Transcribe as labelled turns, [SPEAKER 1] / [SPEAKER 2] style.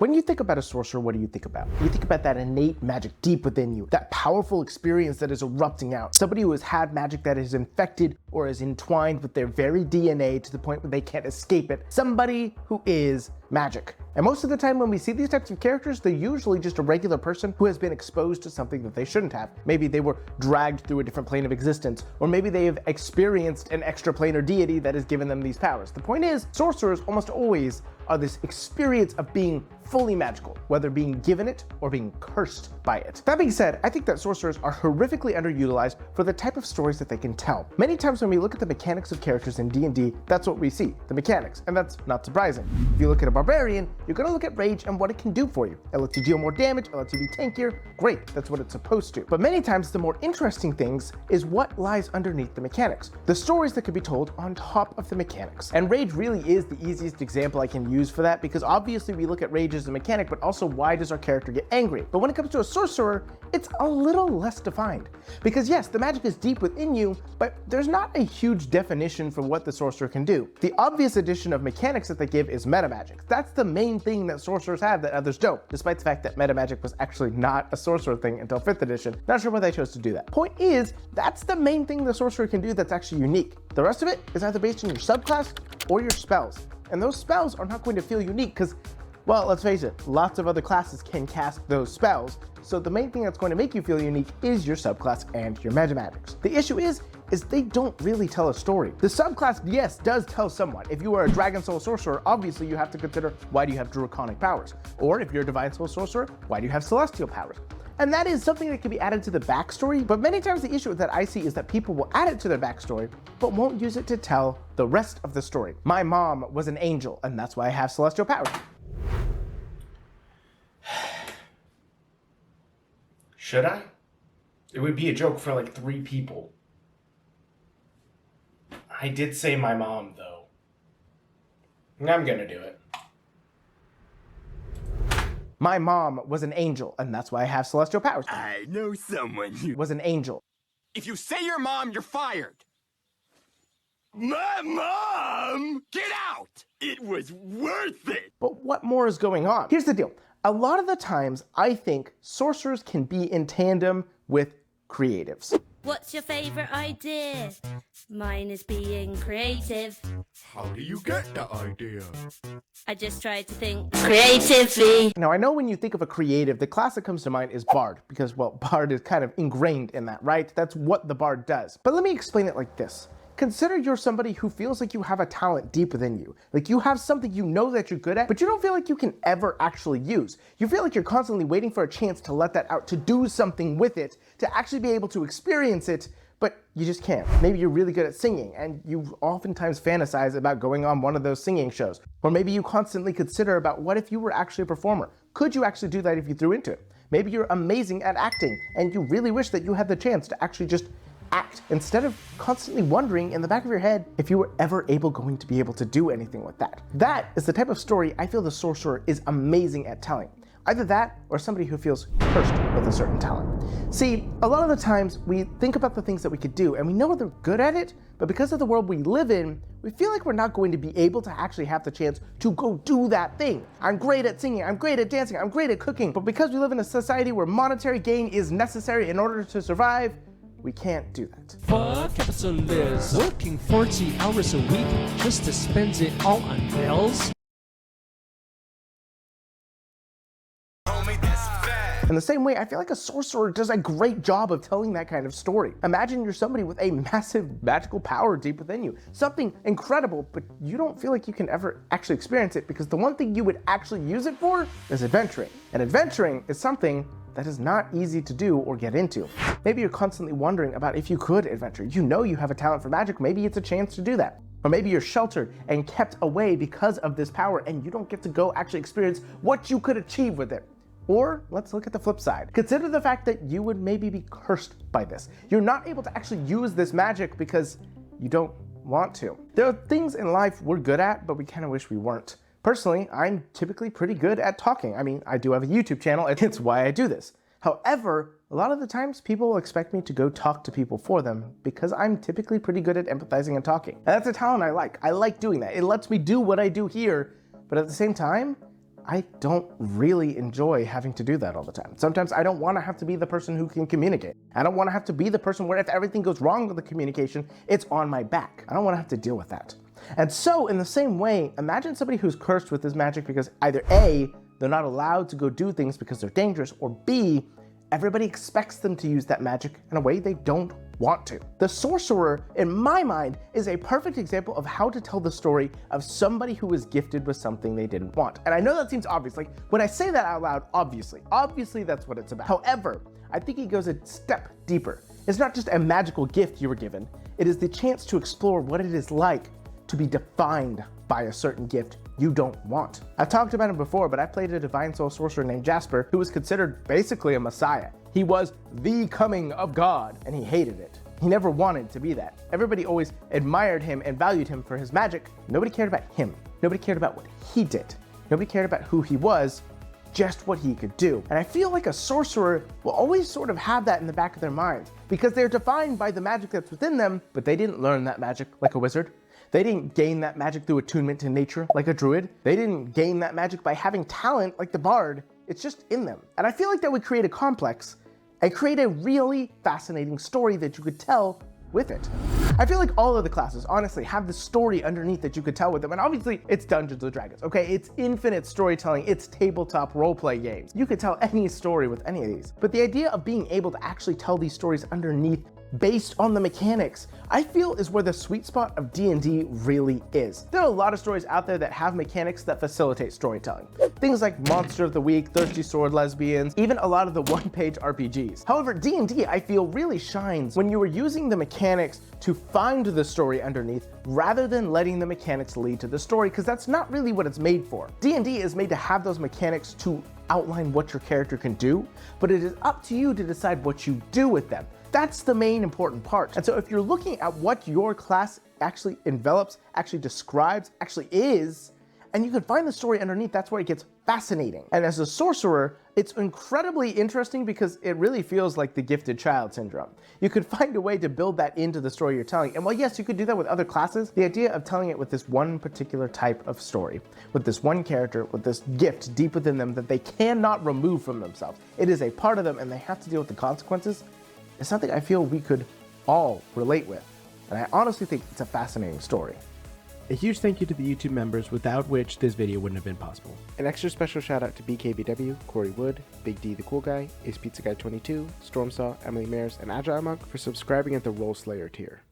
[SPEAKER 1] When you think about a sorcerer, what do you think about? You think about that innate magic deep within you, that powerful experience that is erupting out. Somebody who has had magic that is infected or is entwined with their very DNA to the point where they can't escape it. Somebody who is magic. And most of the time when we see these types of characters, they're usually just a regular person who has been exposed to something that they shouldn't have. Maybe they were dragged through a different plane of existence, or maybe they have experienced an extraplanar deity that has given them these powers. The point is, sorcerers almost always are this experience of being fully magical, whether being given it or being cursed by it. That being said, I think that sorcerers are horrifically underutilized for the type of stories that they can tell. Many times when we look at the mechanics of characters in D&D, that's what we see, the mechanics, and that's not surprising. If you look at a barbarian, you're gonna look at rage and what it can do for you. It lets you deal more damage, it lets you be tankier, great, that's what it's supposed to. But many times the more interesting things is what lies underneath the mechanics, the stories that could be told on top of the mechanics. And rage really is the easiest example I can use for that, because obviously we look at rage as a mechanic, but also why does our character get angry? But when it comes to a sorcerer, it's a little less defined. Because yes, the magic is deep within you, but there's not a huge definition for what the sorcerer can do. The obvious addition of mechanics that they give is meta magic. That's the main thing that sorcerers have that others don't, despite the fact that meta magic was actually not a sorcerer thing until 5th edition. Not sure why they chose to do that. Point is, that's the main thing the sorcerer can do that's actually unique. The rest of it is either based on your subclass or your spells. And those spells are not going to feel unique because, well, let's face it, lots of other classes can cast those spells, so the main thing that's going to make you feel unique is your subclass and your magics. The issue is they don't really tell a story. The subclass, yes, does tell somewhat. If you are a Dragon Soul Sorcerer, obviously you have to consider, why do you have Draconic powers? Or if you're a Divine Soul Sorcerer, why do you have Celestial powers? And that is something that can be added to the backstory, but many times the issue that I see is that people will add it to their backstory, but won't use it to tell the rest of the story. My mom was an angel, and that's why I have Celestial powers.
[SPEAKER 2] Should I? It would be a joke for like 3 people. I did say my mom, though. I'm gonna do it.
[SPEAKER 1] My mom was an angel, and that's why I have Celestial powers.
[SPEAKER 3] I know someone who
[SPEAKER 1] Was an angel.
[SPEAKER 3] If you say your mom, you're fired. My mom! Get out! It was worth it!
[SPEAKER 1] But what more is going on? Here's the deal. A lot of the times, I think sorcerers can be in tandem with creatives.
[SPEAKER 4] What's your favorite idea? Mine is being creative.
[SPEAKER 3] How do you get the idea?
[SPEAKER 4] I just try to think creatively.
[SPEAKER 1] Now, I know when you think of a creative, the class that comes to mind is Bard, because, well, Bard is kind of ingrained in that, right? That's what the Bard does. But let me explain it like this. Consider you're somebody who feels like you have a talent deep within you. Like you have something you know that you're good at, but you don't feel like you can ever actually use. You feel like you're constantly waiting for a chance to let that out, to do something with it, to actually be able to experience it, but you just can't. Maybe you're really good at singing, and you oftentimes fantasize about going on one of those singing shows. Or maybe you constantly consider about what if you were actually a performer? Could you actually do that if you threw into it? Maybe you're amazing at acting, and you really wish that you had the chance to actually just act, instead of constantly wondering in the back of your head if you were ever going to be able to do anything with that. That is the type of story I feel the sorcerer is amazing at telling. Either that, or somebody who feels cursed with a certain talent. See, a lot of the times we think about the things that we could do, and we know they're good at it, but because of the world we live in, we feel like we're not going to be able to actually have the chance to go do that thing. I'm great at singing, I'm great at dancing, I'm great at cooking, but because we live in a society where monetary gain is necessary in order to survive, we can't do that.
[SPEAKER 5] Fuck capitalism. Working 40 hours a week just to spend it all on bills?
[SPEAKER 1] In the same way, I feel like a sorcerer does a great job of telling that kind of story. Imagine you're somebody with a massive magical power deep within you. Something incredible, but you don't feel like you can ever actually experience it because the one thing you would actually use it for is adventuring. And adventuring is something that is not easy to do or get into. Maybe you're constantly wondering about if you could adventure. You know you have a talent for magic, maybe it's a chance to do that. Or maybe you're sheltered and kept away because of this power and you don't get to go actually experience what you could achieve with it. Or let's look at the flip side. Consider the fact that you would maybe be cursed by this. You're not able to actually use this magic because you don't want to. There are things in life we're good at, but we kind of wish we weren't. Personally, I'm typically pretty good at talking. I mean, I do have a YouTube channel, and it's why I do this. However, a lot of the times people will expect me to go talk to people for them because I'm typically pretty good at empathizing and talking. And that's a talent I like. I like doing that. It lets me do what I do here, but at the same time, I don't really enjoy having to do that all the time. Sometimes I don't want to have to be the person who can communicate. I don't want to have to be the person where if everything goes wrong with the communication, it's on my back. I don't want to have to deal with that. And so in the same way, imagine somebody who's cursed with this magic because either A, they're not allowed to go do things because they're dangerous, or B, everybody expects them to use that magic in a way they don't want to. The sorcerer, in my mind, is a perfect example of how to tell the story of somebody who was gifted with something they didn't want. And I know that seems obvious, like when I say that out loud, obviously that's what it's about. However, I think he goes a step deeper. It's not just a magical gift you were given, it is the chance to explore what it is like to be defined by a certain gift you don't want. I've talked about him before, but I played a divine soul sorcerer named Jasper who was considered basically a messiah. He was the coming of God, and he hated it. He never wanted to be that. Everybody always admired him and valued him for his magic. Nobody cared about him. Nobody cared about what he did. Nobody cared about who he was, just what he could do. And I feel like a sorcerer will always sort of have that in the back of their minds because they're defined by the magic that's within them, but they didn't learn that magic like a wizard. They didn't gain that magic through attunement to nature like a druid. They didn't gain that magic by having talent like the bard. It's just in them. And I feel like that would create a complex and create a really fascinating story that you could tell with it. I feel like all of the classes, honestly, have the story underneath that you could tell with them. And obviously, it's Dungeons & Dragons, okay? It's infinite storytelling, it's tabletop roleplay games. You could tell any story with any of these. But the idea of being able to actually tell these stories underneath based on the mechanics, I feel is where the sweet spot of D&D really is. There are a lot of stories out there that have mechanics that facilitate storytelling. Things like Monster of the Week, Thirsty Sword Lesbians, even a lot of the one-page RPGs. However, D&D, I feel, really shines when you are using the mechanics to find the story underneath rather than letting the mechanics lead to the story, because that's not really what it's made for. D&D is made to have those mechanics to outline what your character can do, but it is up to you to decide what you do with them. That's the main important part. And so if you're looking at what your class actually envelops, actually describes, actually is, and you can find the story underneath, that's where it gets fascinating. And as a sorcerer, it's incredibly interesting because it really feels like the gifted child syndrome. You could find a way to build that into the story you're telling. And while yes, you could do that with other classes, the idea of telling it with this one particular type of story, with this one character, with this gift deep within them that they cannot remove from themselves. It is a part of them and they have to deal with the consequences. It's something I feel we could all relate with. And I honestly think it's a fascinating story.
[SPEAKER 6] A huge thank you to the YouTube members, without which this video wouldn't have been possible.
[SPEAKER 1] An extra special shout out to BKBW, Corey Wood, Big D the Cool Guy, Ace Pizza Guy 22, Stormsaw, Emily Mares, and Agile Monk for subscribing at the Role Slayer tier.